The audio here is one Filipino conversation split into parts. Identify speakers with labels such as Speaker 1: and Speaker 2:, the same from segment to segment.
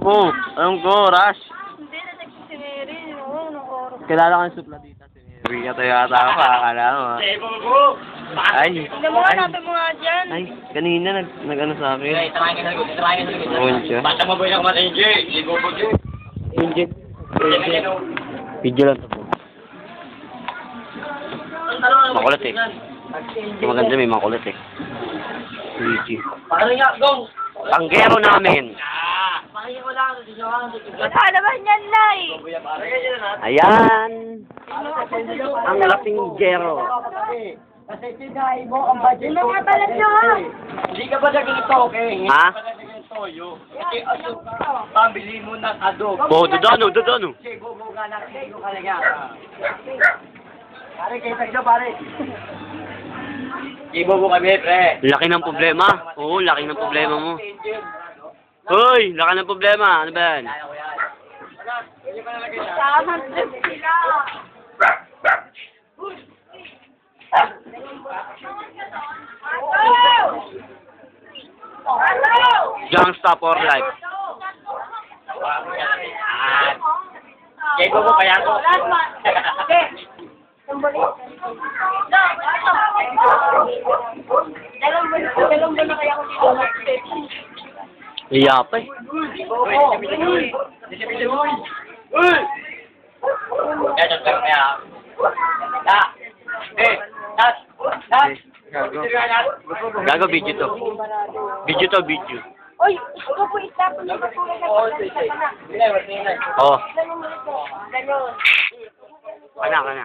Speaker 1: Oh, anong ko, Rush?
Speaker 2: Hindi na si Mary. Oo, nung oras.
Speaker 1: Kilala ka ng supladita si Mary. Ito yata ako, akala mo. Ay.
Speaker 2: Hindi mo nga natin mga dyan.
Speaker 1: Ay, kanina nag-ano sa akin.
Speaker 3: Ay, tamahin ka na good, tamahin ka na good.
Speaker 1: Moncho.
Speaker 3: Basta mo boy na kumatay, Jay. Hindi ko po, Jay.
Speaker 1: Video lang to po. Makulit eh. Maganda may makulit eh. Luigi.
Speaker 3: Parang nga, gong.
Speaker 1: Tanggero namin.
Speaker 3: Pakinggan ko lang,
Speaker 2: Wala naman yan, Nay.
Speaker 1: Ayan. Ang lasinggero.
Speaker 3: Kasi sinahay mo ang budget.
Speaker 2: Yung mga balat nyo, ha?
Speaker 3: Hindi ka ba naging okay?
Speaker 1: Ha?
Speaker 3: Kasi pambili mo ng adobo.
Speaker 1: Oh, dodano.
Speaker 3: Kasi bubo ka ng kilo ka na yan. Pare, kita nyo, pare. Ibobo kami, pre.
Speaker 1: Laki ng problema. Oo, laki ng problema mo. Hoy, laki ng problema. Ano ba yan?
Speaker 2: Saan sila?
Speaker 1: Gangsta for life.
Speaker 3: Ibobo kaya ko.
Speaker 2: Dalawang buwan na kaya ako dito.
Speaker 1: Iya pa eh. Gago video to. Video.
Speaker 2: Uy, ikaw po itapon mo po na.
Speaker 1: Oh,
Speaker 2: Ganon.
Speaker 1: kana.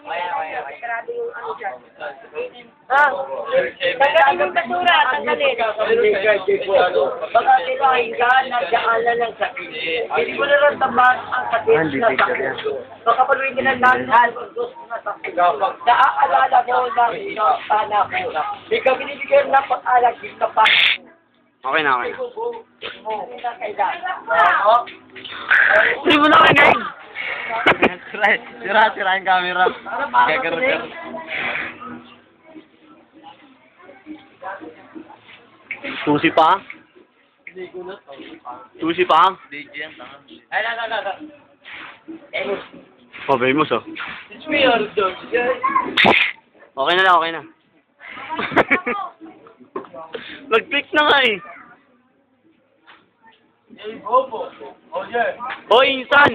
Speaker 2: Grabe yung ano dyan. Tanggalin yung basura, tanggalin.
Speaker 3: Baka kailangan ka na daanan ng sakit. Hindi mo naramdaman ang sakit na sakit. Baka paluin ka ng langhal kung gusto na sakit. Naaalala mo na sana ko. Ikaw binibigyan ng pag-alag dito pa.
Speaker 1: Okay na.
Speaker 3: Kailangan.
Speaker 1: Hindi mo na kinain. Sira yung camera. Gagaro. Susi pa?
Speaker 3: Ay,
Speaker 1: Oh, famous oh.
Speaker 3: It's me on the dog.
Speaker 1: Okay na. Nag-click na nga eh.
Speaker 3: Bobo. Oh, yeah.
Speaker 1: Hoy, insan!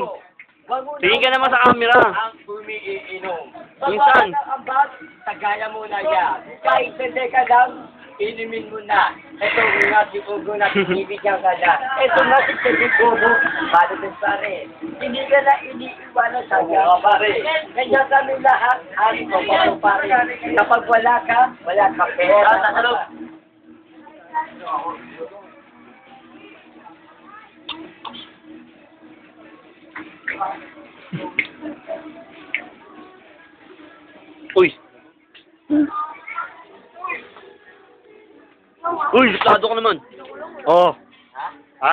Speaker 1: Tingin ka naman sa camera.
Speaker 3: Ang umiinom.
Speaker 1: Minsan.
Speaker 3: Ang bag, tagaya mo na yan. Kahit hindi ka lang, inumin mo na. Ito nga si Ugo na pinibigyan ka na. Ito nga si Ugo, paano din pare. Hindi ka na iniiwanan sa mga pare. Kaya kami lahat, hari ko pare. Kapag wala ka pera.
Speaker 1: Uy, listado ka naman. Oh. Ha?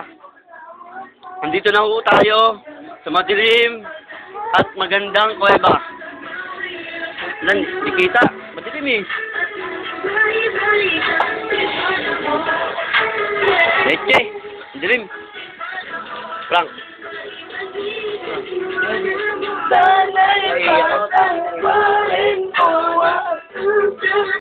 Speaker 1: Nandito na ho tayo sa madilim at magandang kuweba. Di kita. Madilim eh. Leche. Madilim. Frank.
Speaker 2: Sana'y